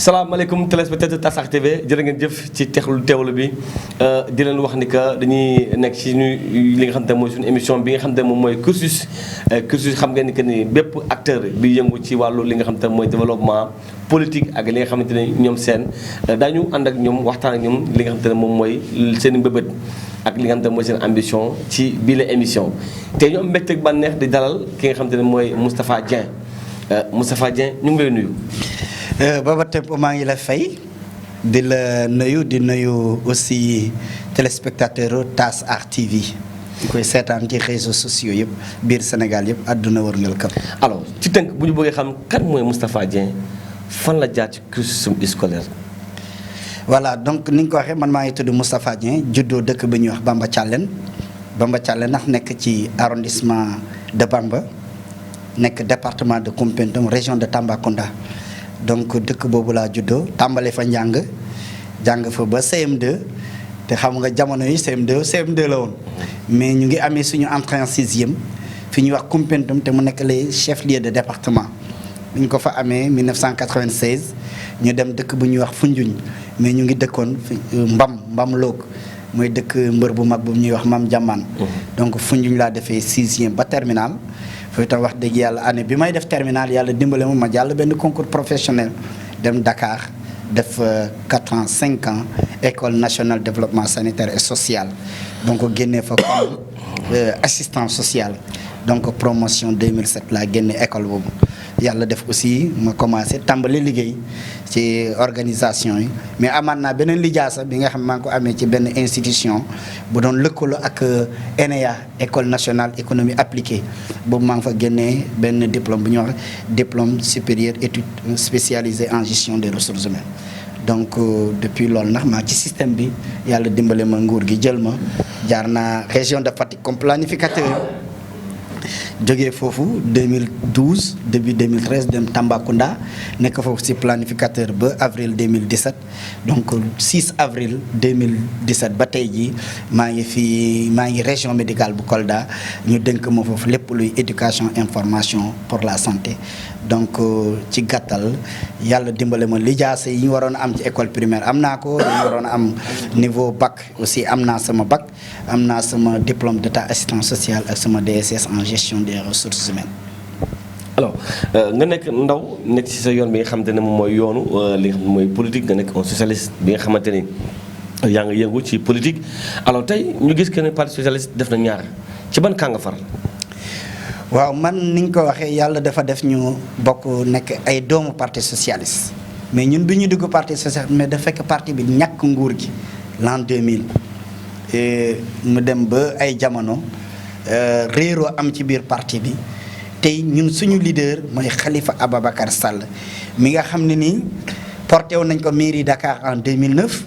salaamaaleykum téléspectateur Tasar TV jërë ngeen jëf ci teewlu bi di leen wax ni que dañuy nekk ci li nga xam te mooy suñu émission bi nga xam te moom mooy cursus xam ngeen ni que ni bépp acteur bi yëngu ci wàllu li nga xam te mooy développement politique ak li nga xamante ne ñoom seen daañu ànd ak ñoom waxtaan ak ñoom li nga xam te ne moom mooy seen mbëbët ak li nga xam te mooy seen ambition ci bii la émission te ñu am mbégte ak bànneex di dalal ki nga xam te ne mooy Moustapha Dieng Moustapha Dieng ñu ngi lay nuyu. Baba Tempo maa ngi la fay di la nuyu di nuyu aussi téléspectateur Tasar TV di koy seetaan ci réseaux sociaux yëpp biir Sénégal yëpp àdduna wërngal këpp. alors ci tënk bu ñu bëggee xam kan mooy Moustapha Dieng fan la jaar ci cursusum scolaire. voilà donc ni nga ko waxee man maa ngi tudd Moustapha Dieng juddoo dëkk bi ñuy wax Bamba Thialène ndax nekk ci arrondissement de Bamba nekk département de Koumpentoum région de Tambacounda. donc dëkk boobu laa juddoo tàmbale fa jàng fa ba CM2 te xam nga jamono yi CM2 la woon mais ñu ngi amee suñu entrée en sixième fi ñuy wax Koumpentoum te mu nekk les chefs-lieux de département bi ñu ko fa amee 1996 ñu dem dëkk bu ñuy wax Foundiougne mais ñu ngi dëkkoon Mbam Loog mooy dëkk mbër bu mag bu ñuy wax Mam Diamane donc Foundiougne laa defee sixième ba terminal foofu tam wax dëgg yàlla année bi may def terminal yàlla dimbale ma jàll benn concours professionnel dem Dakar def 4 ans 5 ans école nationale développement sanitaire et social donc génnee fa comme assistant social donc promotion 2007 laa génne école boobu yàlla def aussi ma commencé tàmbali liggéey ci organisation yi mais amaat naa beneen lijaasa bi nga xam maa ngi ko amee ci benn institution bu doon lëkkaloo ak ENEA école nationale économie appliquée boobu maa ngi fa génnee benn diplôme bu ñuy wax diplôme supérieur études spécialisées en gestion des ressources humaines donc depuis loolu nag maa ci système bi yàlla dimbale ma nguur gi jël ma jaar naa région de Fatick comme planificateur jógee foofu 2012 début 2013 dem Tambacounda nekk foofu ci planificateur ba avril 2017 donc 6 avril 2017 ba tey jii maa ngi région médicale bu Kolda ñu dénk ma foofu lépp luy éducation information pour la santé donc ci gàttal yàlla dimbale ma lijaasa yi ñu waroon a am ci école primaire am naa ko ñu waroon a am niveau bac aussi am naa sama bac am naa sama diplôme d'état assistant social ak sama DSS en gestion des ressources humaines. alors nga nekk ndaw nekk ci sa yoon bi nga xamante ne moom mooy yoonu li nga xam ne mooy politique nga nekk un socialiste bi nga xamante ni yaa ngi yëngu ci politique alors tey ñu gis que ne parti socialiste def na ñaar ci ban kaa nga far. waaw man ni nga ko waxee yàlla dafa def ñu bokk nekk ay doomu parti socialiste mais ñun bi ñu dugg parti socialiste mais dafa fekk parti bi ñàkk nguur gi l'an 2000 mu dem ba ay jamono réeroo am ci biir parti bi tey ñun suñu leader mooy Khalifa Ababacar Sall mi nga xam ne nii porté woon nañ ko mairie Dakar en 2009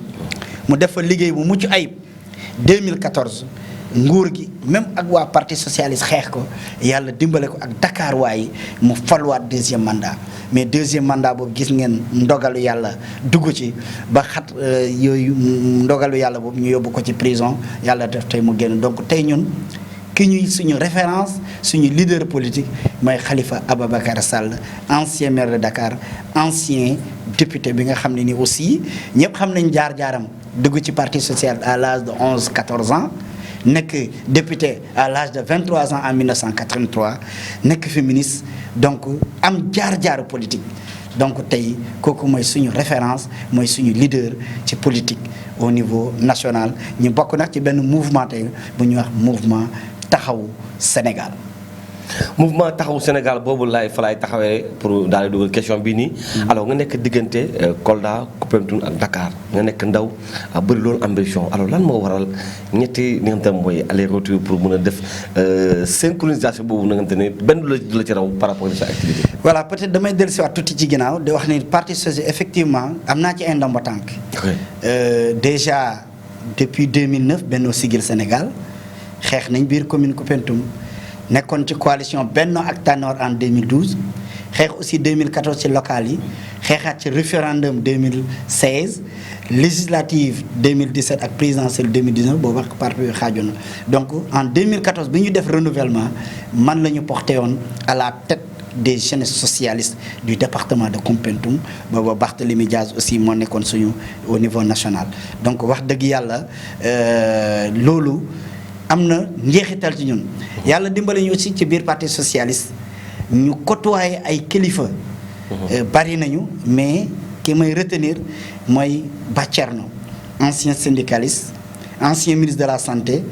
mu def fa liggéey bu mucc ayib 2014 nguur gi même ak waa parti socialiste xeex ko yàlla dimbale ko ak Dakar waaye mu faluwaat deuxième mandat mais deuxième mandat boobu gis ngeen ndogalu yàlla dugg ci ba xat yooyu ndogalu yàlla boobu ñu yóbbu ko ci prison yàlla def tey mu génn donc tey ñun ki ñuy suñu référence suñu leader politique mooy Khalifa Ababacar Sall ancien maire de Dakar ancien député bi nga xam ne ni aussi ñëpp xam nañ jaar-jaaram dugg ci parti social à l'âge de 11-14 ans nekk député à l'âge de 23 ans en 1983 nekk féministe donc am jaar-jaaru politique donc tey kooku mooy suñu référence mooy suñu leader ci politique au niveau national ñu bokk nag ci benn mouvement tey bu ñuy wax mouvement taxawu Sénégal. mouvement taxawu Sénégal boobu fa laay taxawee pour daal di dugal question bii nii. alors nga nekk diggante Kolda Koumpentoum ak Dakar nga nekk ndaw bëri loolu ambition alors lan moo waral ñetti li nga xam ne mooy aller retour pour mën a def synchronisation boobu nga xam ne benn du la ci raw par rapport ak sa activité. voilà peut-être damay dellusiwaat tuuti ci ginnaaw di wax ni parti socialiste effectivement am naa ci ay ndombo tànk. déjà depuis 2009 Benno Siggil Sénégal xeex nañ biir commune Koumpentoum. nekkoon ci coalition Benno ak Tanor en 2012 xeex aussi 2014 ci local yi xeexaat ci référendum 2016 législative 2017 ak présidentielle 2019 boobu ak parti bi xaajoon na donc en 2014 bi ñu def renouvellement man la ñu porté woon à la tête des jeunesses socialistes du département de Koumpentoum booba Barthélémy Diaz aussi moo nekkoon suñu au niveau national donc wax dëgg yàlla loolu am na njeexital ci ñun yàlla dimbali ñu aussi ci biir parti socialiste ñu côtoyer ay kilifa bari nañu mais ki may retenir mooy Bathierno ancien syndicaliste ancien ministre de la santé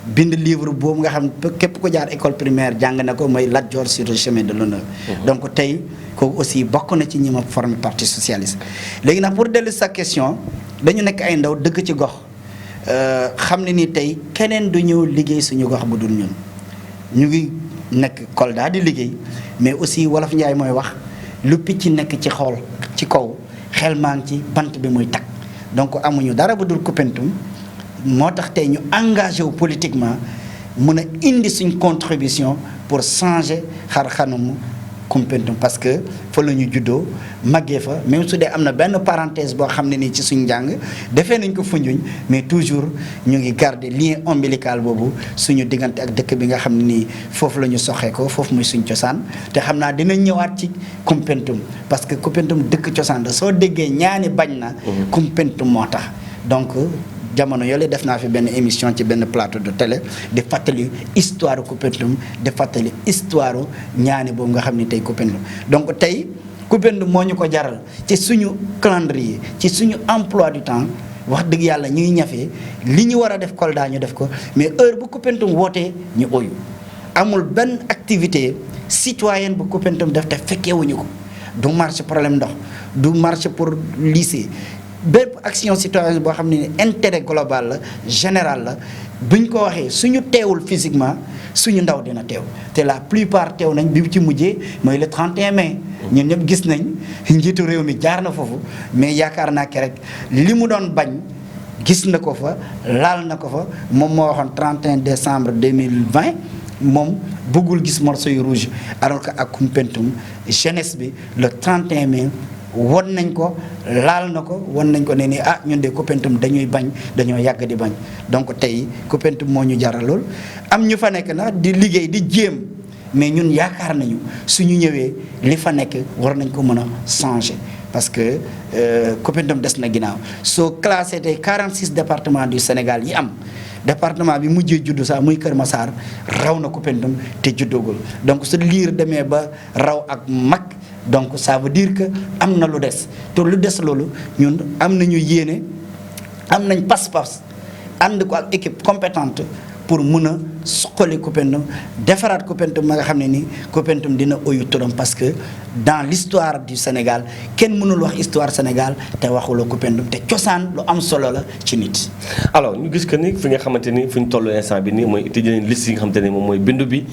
bind livre boobu nga xam képp ko jaar école primaire jàng na ko mooy Lat Dior sur le chemin de l'honneur donc tey kooku aussi bokk na ci ñi ma formé parti socialiste léegi nag pour dellu sa question dañu nekk ay ndaw dëkk ci gox xam ne ni tey keneen du ñëw liggéey suñu gox bu dul ñun ñu ngi nekk Kolda di liggéey mais aussi wolof Njaay mooy wax lu picc nekk ci xool ci kaw xel maa ngi ci bant bi muy tag donc amuñu dara bu dul Koumpentoum moo tax tey ñu engagé wu politiquement mun a indi suñ contribution pour changer xar-xanamu Koumpentoum parce que fa la ñu juddoo màggee fa même su dee am na benn parenthèse boo xam ne nii ci suñ njàng defee nañ ko Foundiougne mais toujours ñu ngi garder lien ombilical boobu suñu diggante ak dëkk bi nga xam ne nii foofu la ñu soxee ko foofu muy suñ cosaan te xam naa dinañ ñëwaat ci Koumpentoum parce que Koumpentoum dëkk cosaan la soo déggee ñaani bañ na Koumpentoum moo tax donc jamono yooyu def naa fi benn émission ci benn plateau de télé di fàttali histoire Koumpentoum di fàttali histoire ñaani boobu nga xam ne tey Koumpentoum donc tey Koumpentoum moo ñu ko jaral ci suñu calendrier ci suñu emploi du temps wax dëgg yàlla ñuy ñafee li ñu war a def Kolda ñu def ko mais heure bu Koumpentoum wootee ñu oyu amul benn activité citoyenne bu Koumpentoum def te fekkeewuñu ko du marche problème ndox du marche pour lycée bépp action citoyenne boo xam ne intérêt global la général la buñ ko waxee suñu teewul physiquement suñu ndaw dina teew te la plupart teew nañ bi ci mujjee mooy le 31 mai ñun ñëpp gis nañ njiitu réew mi jaar na foofu mais yaakaar naa ke rek li mu doon bañ gis na ko fa laal na ko fa moom moo waxoon 31 décembre 2020 moom bëggul gis morceau yu rouge alors que ak Koumpentoum jeunesse bi le 31 mai won nañ ko laal na ko won nañ ko ne ni ah ñun de Koumpentoum dañuy bañ dañoo yàgg di bañ donc tey Koumpentoum moo ñu jaral lool am ñu fa nekk na di liggéey di jéem mais ñun yaakaar nañu suñu ñëwee li fa nekk war nañ ko mën a changer parce que Koumpentoum des na ginnaaw soo classé tey 46 départements du Sénégal yi am département bi mujjee juddu sax muy Kër Massar raw na Koumpentoum te juddoogul donc su liir demee ba raw ak mag donc ça veut dire que am na lu des te lu des loolu ñun am nañu yéene am nañ pas-pas ànd ko ak équipe compétente pour mun a suqali Koumpentoum defaraat Koumpentoum ma nga xam ne ni Koumpentoum dina oyu turam parce que dans l'histoire du Sénégal kenn mënul wax histoire Sénégal te waxuloo Koumpentoum te cosaan lu am solo la ci nit. alors ñu gis que ni fi nga xamante ni fi ñu toll instant bi nii mooy étudier liste yi nga xamante ni moom mooy bindu bi.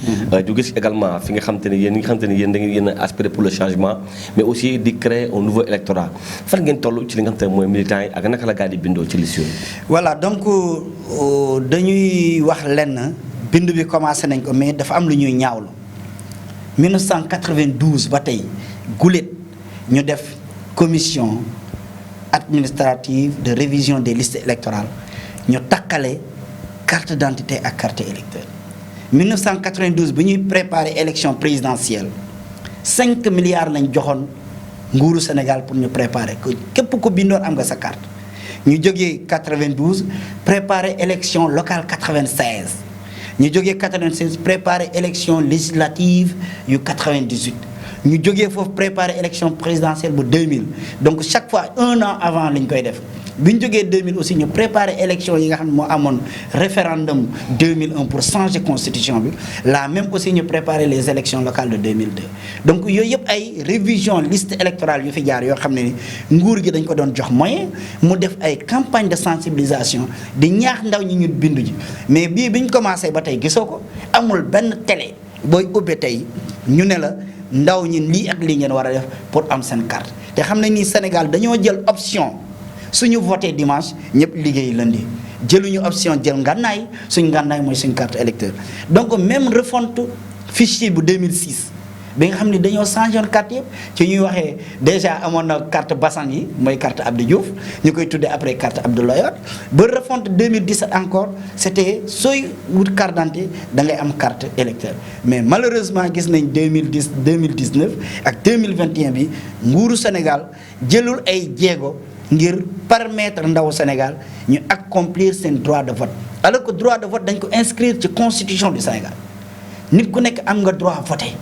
ñu gis également fi nga xamante ni yéen ñi nga xamante ni yéen da ngeen a aspirer pour le changement mais aussi di créer un nouveau électorat fan ngeen toll ci li nga xamante ne mooy militants yi ak naka la gaa di bindoo ci liste yooyu. voilà donc dañuy wax lenn bindu bi commencé nañ ko mais dafa am lu ñuy ñaawlu 1992 ba tey gulet ñu def commission administrative de révision des listes électorales ñu takkale carte d'identité ak carte électeur 1992 bi ñuy préparer élection présidentielle 5 milliards lañ joxoon nguuru Sénégal pour ñu préparer ko képp ko bindoon am nga sa carte ñu jógee 92 préparer élection locale 96 ñu jógee 96 préparer élection législative yu 98 ñu jógee foofu préparer élection présidentielle bu 2000 donc chaque fois 1 an avant lañ koy def bi ñu jógee 2000 aussi ñu préparer élection yi nga xam ne moo amoon référendum 2001 pour changer constitution bi la même aussi ñu préparer les élections locales de 2002 donc yooyu yëpp ay révision liste électorale yu fi jaar yoo xam ne ni nguur gi dañ ko doon jox moyen mu def ay campagne de sensibilisation di ñaax ndaw ñi ñu bindu ji mais bii bi ñu commencé ba tey gisoo ko amul benn télé booy ubbee tey ñu ne la ndaw ñi lii ak lii ngeen war a def pour am seen carte te xam ne nii Sénégal dañoo jël option suñu voté dimanche ñëpp liggéey lundi jëluñu option jël ngànnaay suñu ngànnaay mooy suñu carte électeur donc même refonte fichier bu 2006 bi nga xam ne dañoo changé woon carte yëpp ci ñuy waxee déjà amoon na carte Bassang yi mooy carte Abdou Diouf ñu koy tuddee après carte Abdoulaye Wade ba refonte 2017 encore c'était sooy wut carte d'identité da ngay am carte électeur mais malheureusement gis nañ 2019 ak 2021 bi nguuru Sénégal jëlul ay jéego ngir permettre ndawu Sénégal ñu accomplir seen droit de vote alors que droit de vote dañ ko inscrire ci constitution du Sénégal nit ku nekk am nga droit voter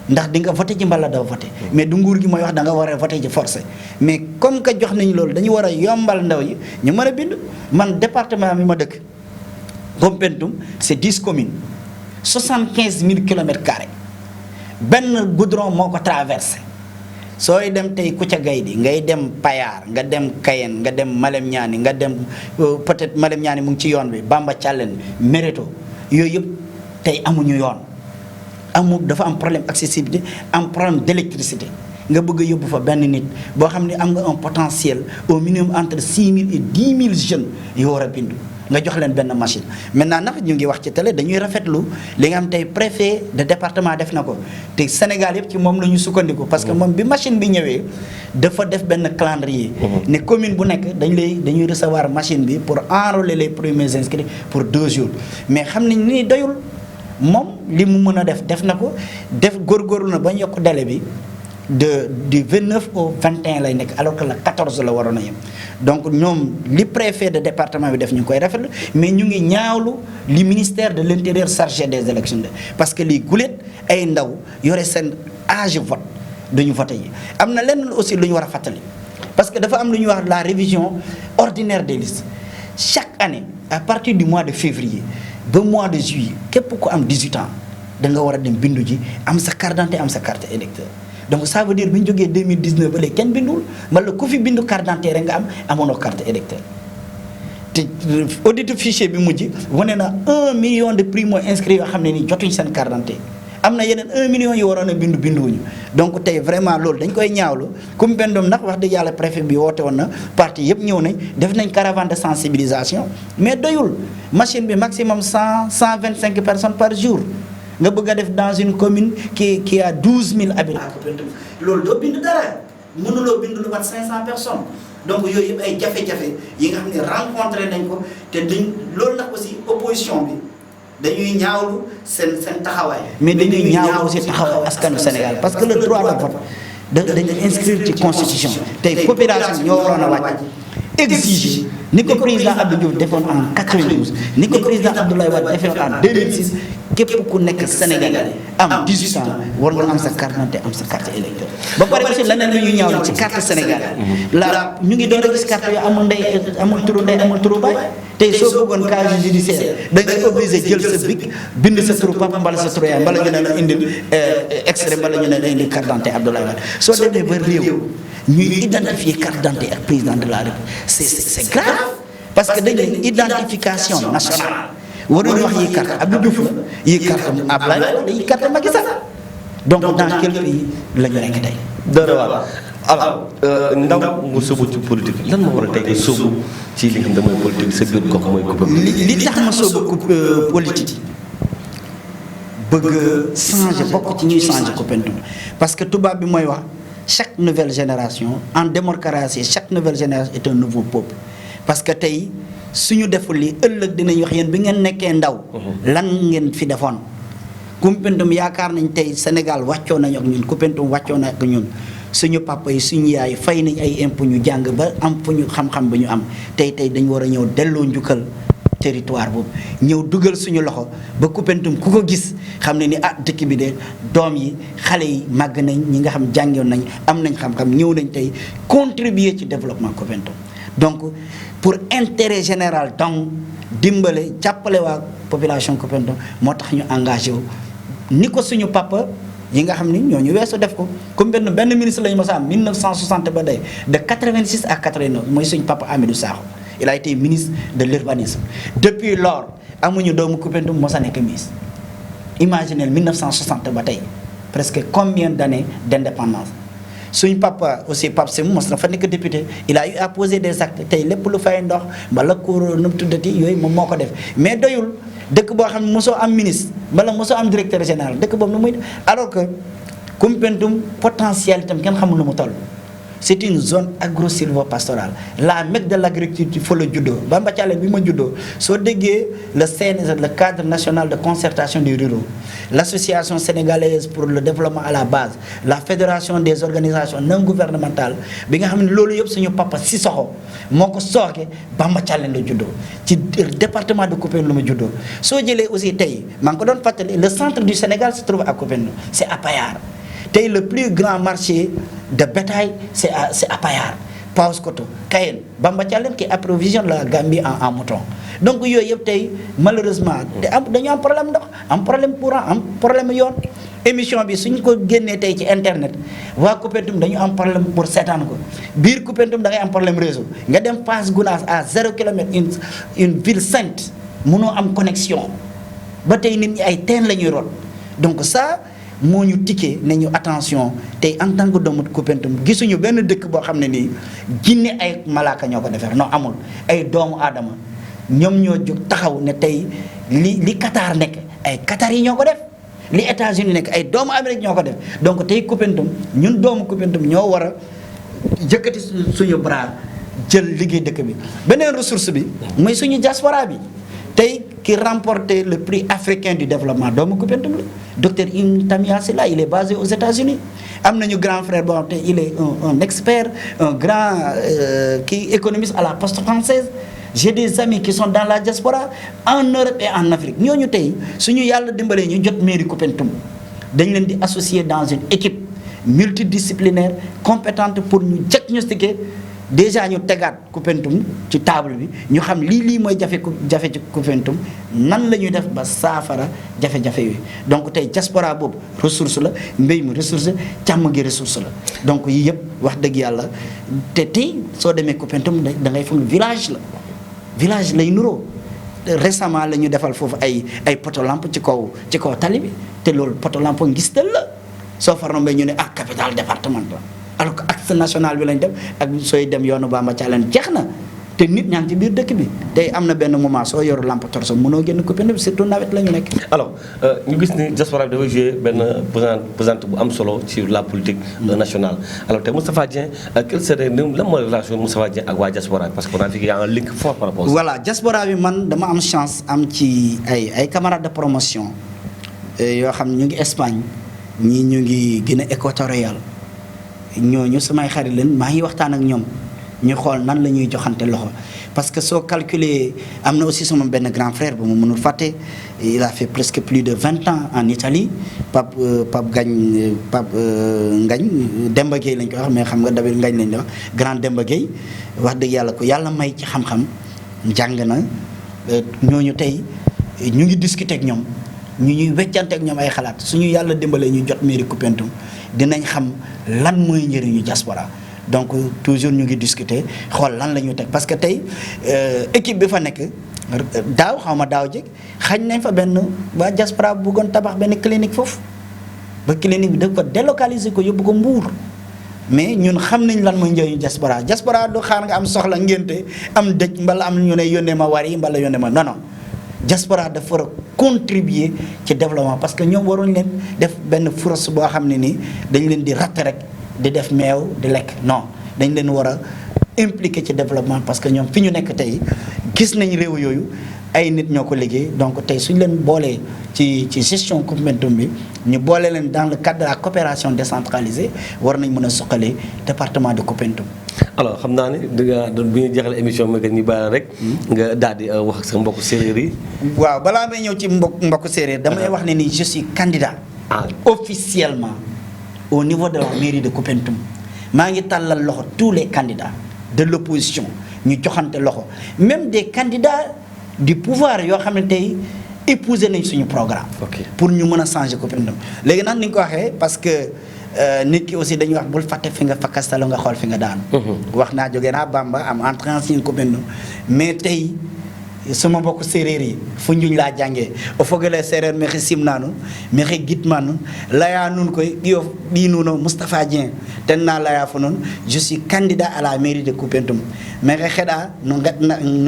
ndax di nga voté ci mbala doo voté mais du nguur gi mooy wax da nga war a voté ci forcé mais comme que jox nañu loolu dañu war a yombal ndaw yi ñu mën a bind man département bi ma dëkk Koumpentoum c'est 10 communes 75 000 kilomètres carrés benn goudron moo ko traversé sooy dem tey Kouthia Gaydi ngay dem Payar nga dem Kayen nga dem Malem Niani nga dem peut-être Malem Niani mu ngi ci yoon bi Bamba Thialène Méréto yooyu yëpp tey amuñu yoon dafa am problème accessibilité am problème d'électricité nga bëgg a yóbbu fa benn nit boo xam ne am nga un potentiel au minimum entre 6 000 et 10 000 jeunes yoo war a bindu nga jox leen benn machine maintenant nag ñu ngi wax ci télé dañuy rafetlu li nga xam tey préfet de département def na ko te Sénégal yëpp ci moom la ñu sukkandiku parce que moom bi machine bi ñëwee dafa def benn calendrier ne commune bu nekk dañuy recevoir machine bi pour enrôler les premiers inscrits pour 2 jours mais xam nañ ni doyul moom li mu mën a def na ko def góorgóorlu na ba ñu yokk délai bi du 29 au 21 lay nekk alors que la 14 la waroon a yem donc ñoom li préfet de département bi def ñu ngi koy rafetlu mais ñu ngi ñaawlu li ministère de l'intérieur chargé des élections de parce que lii guléet ay ndaw yore seen âge vote duñu voté yi am na lenn aussi lu ñu war a fàttali parce que dafa am lu ñuy wax la révision ordinaire des listes chaque année à partir du mois de février ba mois de juillet képp ku am 18 ans da nga war a dem bindu ji am sa carte d'identité am sa carte électeur donc ça veut dire bi ñu jógee 2019 ba léegi kenn bindul wala ku fi bindu carte d'identité rek nga am amoonoo carte électeur te audit fichier bi mujj wane na 1 million de primo inscrits yoo xam ne ni jotuñ seen carte d'identité am na yeneen 1 million yu waroon a binduwuñu donc tey vraiment loolu dañ koy ñaawlu Koumpentoum nag wax dëgg yàlla préfet bi woote woon na parti yëpp ñëw nañ def nañ caravane de sensibilisation mais doyul machine bi maximum 125 personnes par jour nga bëgg a def dans une commune qui a 12 000 habitants. loolu doo bind dara mënuloo bind lu mat 500 personnes donc yooyu yëpp ay jafe-jafe yi nga xam ne rencontré nañ ko te loolu nag aussi opposition bi dañuy ñaawlu seen taxawaay. mais dañuy ñaawlu aussi taxawaay askanu Sénégal parce que le droit de vote dañu inscrire ci constitution tey population ñoo waroon a wàcc exiger ni ko président Abdou Diouf defoon en 92 ni ko président Abdoulaye Wade defoon en 2006 képp ku nekk Sénégalais am 18 ans war nga am sa carte d'identité am sa carte électeur ba pare aussi leneen lu ñu ñaaw ci carte Sénégal la ñu ngi doon a gis carte yu amul ndey amul turu ndey amul turu baay tey soo bëggoon casier judiciaire da ngay obligé jël sa bic bind sa turu papa mbala sa turu yaay mbala ñu ne la indil extrait mbala ñu ne la indil carte d'identité Abdoulaye Wade soo demee ba réew ñuy identifier carte d'identité ak président de la République c'est grave parce que dañ ne identification nationale waruñu wax yi carte Abdou Diouf la yi carte Abdoulaye Wade yi carte Macky Sall donc dans quel pays la ñu nekk tey. dara waar alors ndaw nga sóobu ci politique lan moo war a tey nga sóobu ci li nga xam ne mooy politique sa biir gox mooy Koumpentoum. li tax ma sóobu politique bëgg changer bokk ci ñuy changer Koumpentoum parce que tubaab bi mooy wax chaque nouvelle génération en démocratie chaque nouvelle génération est un nouveau peuple parce que tey suñu deful li ëllëg dinañ wax yéen bi ngeen nekkee ndaw lan ngeen fi defoon Koumpentoum yaakaar nañ tey Sénégal wàccoo nañu ak ñun Koumpentoum wàccoo na ak ñun suñu papa yi suñu yaay fay nañ ay impôts ñu jàng ba am fu ñu xam-xam ba ñu am tey dañu war a ñëw delloo njukkal territoire boobu ñëw dugal suñu loxo ba Koumpentoum ku ko gis xam ne ni dëkk bi de doom yi xale yi màgg nañ ñi nga xam jàngoon nañ am nañ xam-xam ñëw nañ tey contribuer ci développement Koumpentoum donc pour intérêt général donc dimbale jàppale waa population Koumpentoum moo tax ñu engagé wu ni ko suñu papa yi nga xam ni ñooñu weesu def ko Koumpentoum benn ministre la ñu mos a am 1960 ba day de 86 à 89 mooy suñu papa Amidou Sakho il a été ministre de l'urbanisme depuis lors amuñu doomu Koumpentoum mos a nekk ministre imaginez 1960 ba tey presque combien d'années d'indépendance suñ papa aussi Pape Sémou mos na fa nekk député il a eu à poser des actes tey lépp lu fay ndox mbala cour nu mu tuddati yooyu moom moo ko def mais doyul dëkk boo xam ne mosoo am ministre mbala mosoo am directeur général dëkk boobu nu muy alors que Koumpentoum potentiel itam kenn xamul lu mu toll. C'est une zone agro-sylvo-pastorale la Mecque de l'agriculture fa la juddoo Bamba Thialène bi ma juddoo soo déggee le CNZ le cadre national de concertation des ruraux l'association sénégalaise pour le développement à la base la fédération des organisations non gouvernementales bi nga xam ne loolu yëpp suñu papa Sissoko moo ko sooke Bamba Thialène la juddoo ci département de Koumpentoum la ma juddoo soo jëlee aussi tey maa ngi ko doon fàttali le centre du Sénégal se trouve à Koumpentoum c'est à Payar tey le plus grand marché de bétail c'est à Payar Paoskoto Kayen Bamba Thialène qui approvisionne la Gambie en mouton donc yooyu yëpp tey malheureusement dañu am problème ndox am problème courant am problème yoon émission bi suñ ko génnee tey ci internet waa Koumpentoum dañu am problème pour seetaan ko biir Koumpentoum da ngay am problème réseau nga dem Fass Gounass à 0 kilomètre une ville sainte mënoo am connexion ba tey nit ñi ay teen la ñuy root donc ça moo ñu tikkee ne ñu attention tey en tant que doomu Koumpentoum gisuñu benn dëkk boo xam ne nii jinne ay malaaka ñoo ko defar non amul ay doomu aadama ñoom ñoo jóg taxaw ne tey li Qatar nekk ay Qatar yi ñoo ko def li États-Unis nekk ay doomu Amérique ñoo ko def donc tey Koumpentoum ñun doomu Koumpentoum ñoo war a jëkkati suñu bras jël liggéey dëkk bi beneen ressource bi mooy suñu diaspora bi tey qui remporté le prix africain du développement doomu Koumpentoum la docteur Ibn Tamia Sylla il est basé aux États-Unis am nañu grand frère boo xam te il est un expert un grand économiste à la poste française j'ai des amis qui sont dans la diaspora en Europe et en Afrique ñooñu tey suñu yàlla dimbalee ñu jot mairie Koumpentoum dañ leen di associer dans une équipe multidisciplinaire compétente pour ñu diagnostiquer déjà ñu tegaat Koumpentoum ci table bi ñu xam lii mooy jafe ci Koumpentoum nan la ñuy def ba saafara jafe-jafe yooyu donc tey diaspora boobu ressource la mbéy mi ressource càmm gi ressource la donc yii yëpp wax dëgg yàlla te tey soo demee Koumpentoum da ngay foog village lay nuroo récemment la ñu defal foofu ay poto lampe ci kaw tali bi te loolu poto lampe ngistal la soo farno mbay ñu ne capitale départementale alors que axe national bi lañ def ak sooy dem yoonu Bamba Thialène jeex na te nit ñaa ngi ci biir dëkk bi tey am na benn moment soo yoru lampe torso mënoo génn Koumpentoum surtout nawet la ñu nekk. alors ñu gis ni diaspora bi dafa joué benn pesante bu am solo ci la politique nationale alors tey Moustapha Dieng quelle serait lan mooy relation Moustapha Dieng ak waa diaspora parce que on a vu qu'il y a un link fort par rapport. voilà diaspora bi man dama am chance am ci ay camarades de promotion yoo xam ne ñu ngi Espagne ñii ñu ngi Guinée équatoriale ñooñu samay xarit leen maa ngi waxtaan ak ñoom ñu xool nan la ñuy joxante loxo parce que soo calculer am na aussi sama benn grand frère bu mu mënul fàtte il a fait presque plus de 20 ans en Italie Pape Ngagne Demba Gueye lañ ko wax mais xam nga David Ngagne lañ la wax grand Demba Gueye wax dëgg yàlla ko yàlla may ci xam-xam jàng na ñooñu tey ñu ngi discuter ak ñoom ñu ñuy weccante ak ñoom ay xalaat suñu yàlla dimbalee ñu jot mairie Koumpentoum dinañ xam lan mooy njëriñu diaspora donc toujours ñu ngi discuter xool lan la ñuy teg parce que tey équipe bi fa nekk daaw xaw ma daaw jég xañ nañ fa benn waa diaspora bu bëggoon tabax benn clinique foofu ba clinique bi daf ko délocaliser ko yóbbu ko Mbuur mais ñun xam nañ lan mooy njëriñu diaspora du xaar nga am soxla ngénte am dëj mbala am ñu ne yónnee ma war yi mbala yónnee ma non diaspora dafa war a contribuer ci développement parce que ñoom waruñ leen def benn foros boo xam ne nii dañ leen di ratt rek di def meew di lekk non dañ leen war a impliqué ci développement parce que ñoom fi ñu nekk tey gis nañ réew yooyu ay nit ñoo ko liggéey donc tey suñu leen boolee ci gestion Koumpentoum bi ñu boole leen dans le cadre de la coopération décentralisée war nañ mën a suqalee département de Koumpentoum. alors xam naa ne danga bu ñu jeexalee émission bi ñu bàyyi rek nga daal di wax ak sa mbokku séeréer yi. waaw balaa may ñëw ci mbokku séeréer damay wax ne ni je suis candidat officiellement au niveau de la mairie de Koumpentoum maa ngi tàllal loxo tous les candidats de l'opposition ñu joxante loxo même des candidats du pouvoir yoo xam ne tey épouser nañ suñu programme. pour ñu mën a changer Koumpentoum léegi nag ni nga ko waxee parce que nit ki aussi dañuy wax bul fàtte fi nga fakkastalo nga xool fi nga daanu. wax naa jógee naa Bamba am entrée en signe Koumpentoum mais tey sama mbokk séeréer yi fu njuñ laa jàngee o fogole séeréer mexi simnanu mexi gitmanu laya nun koy ɓiyo ɓinuno Moustapha Dieng ten na laya fo noon je suis candidat à la mairie de Koumpentoum mexe xeɗa no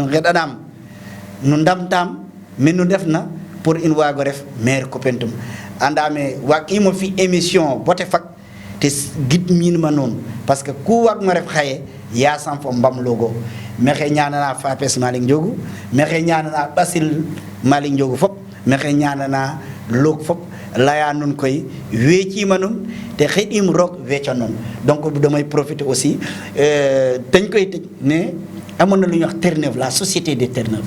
ngeɗanam no ndamtam min no ndefna pour in waago ref maire Koumpentoum andame waagimo fi émission bote fak te gid miinima noon par ce que ku wagmo ref xaye yasam fo mbam logo maxey ñaanana Fapes Malick Ndiogou maxey ñaanana ɓasil Malick Ndiogou fop maxey ñaanana loog fop laya nun koy weeciima nun te xeɗiim roog weeca noon donc damay profiter aussi dañ koy tëj ne amoon na lu ñuy wax Terre-Neuve la société des Terre-Neuve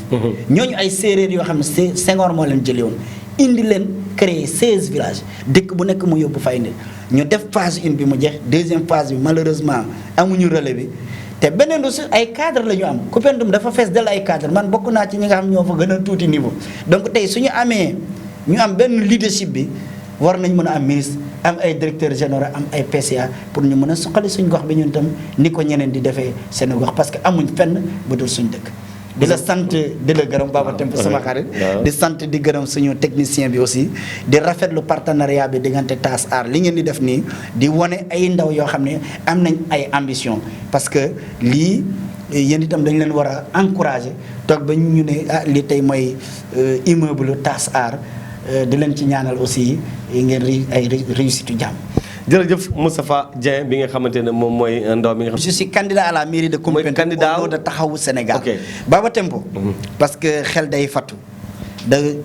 ñooñu ay séeréer yoo xam ne Senghor moo leen jëlee woon indi leen créer 16 villages dëkk bu nekk mu yóbbu fay nit ñu def phase 1 bi mu jeex deuxième phase bi malheureusement amuñu relais bi te beneen aussi ay cadre la ñu am Koupentoum dafa fees del ay cadre man bokk naa ci ñi nga xam ñoo fa gën a tuuti niveau donc tey suñu amee ñu am benn leadership bi war nañ mën a am ministre am ay directeur général am ay PCA pour ñu mën a suqali suñ gox bi ñun tam ni ko ñeneen di defee seen gox parce que amuñ fenn bu dul suñ dëkk di la sant di la gërëm Baba Tempo sama xarit di sant di gërëm suñu technicien bi aussi di rafetlu partenariat bi diggante TAS Art li ngeen di def nii di wane ay ndaw yoo xam ne am nañ ay ambition parce que lii yéen itam dañ leen war a encourager toog ba ñu ne lii tey mooy immeuble TAS Art di leen ci ñaanal aussi ngeen ay réussite jàmm. jërëjëf Moustapha Dieng bi nga xamante ne moom mooy ndaw mi nga xam. je suis candidat à la mairie de Koumpentoum au nom de Taxawu Sénégal. Baba Tempo. parce que xel day fattu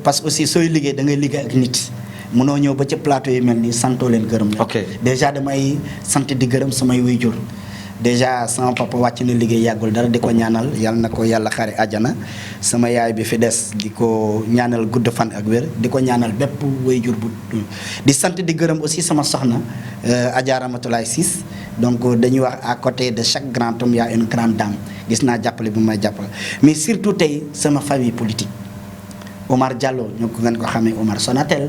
parce que aussi sooy liggéey da ngay liggéey ak nit. munoo ñëw ba ci plateau yi mel nii santoo leen gërëm la. déjà damay sant di gërëm samay waajur déjà sama papa wàcc na liggéey yàggul dara di ko ñaanal yàlla na ko yàlla xare àjjana sama yaay bi fi des di ko ñaanal gudd fan ak wér di ko ñaanal bépp waajur bu di sant di gërëm aussi sama soxna Adja Ramatoulaye Ciss donc dañuy wax à côté de chaque grand homme y a une grande dame gis naa jàppale bi may jàppale mais surtout tey sama famille politique Omar Diallo ñu ko ngeen ko xamee Omar Sonatel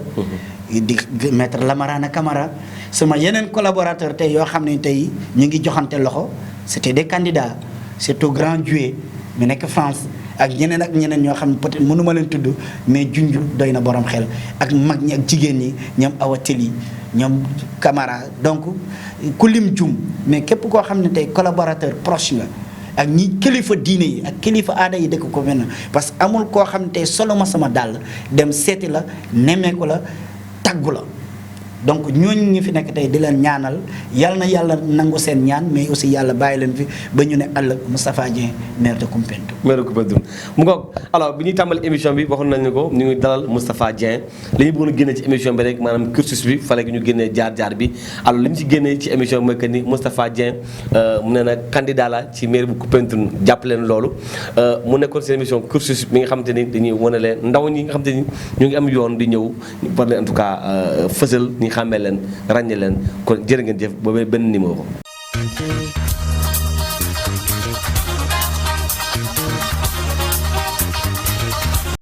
di maître Lamarana Camara sama yeneen collaborateur tey yoo xam ne tey ñu ngi joxante loxo c'était des candidats surtout grand Dieu mu nekk France ak ñeneen ñoo xam ne peut-être mënu ma leen tudd mais junju doy na borom xel ak mag ñi ak jigéen ñi ñoom Awa Teli ñoom Camara donc ku lim jum mais képp koo xam ne tey collaborateur proche nga ak ñi kilifa diine yi ak kilifa aada yi dëkk ko mel parce que amul koo xam ne tey solo ma sama dàll dem seeti la nemmeeku la taggu la donc ñooñu ñu fi nekk tey di leen ñaanal yal na yàlla nangu seen ñaan mais aussi yàlla bàyyi leen fi ba ñu ne ëllëg Moustapha Dieng maire de Koumpentoum. maire de Koumpentoum mu ngoog alors bi ñuy tàmbali émission bi waxoon nañu ko ñu ngi dalal Moustapha Dieng li ñu bëggoon a génne ci émission bi rek maanaam cursus bi fallait que ñu génnee jaar-jaar bi alors li ñu ci génnee ci émission bi mooy que ni Moustapha Dieng mu ne na candidat la ci maire bu Koumpentoum jàpp leen loolu mu nekkoon seen émission cursus bi nga xamante ni dañuy wane leen ndaw ñi nga xamante ni ñu ngi am yoon di ñëw war leen en tout cas fësal xàmmee leen ràññee leen kon jërë ngeen jëf boobee benn numéro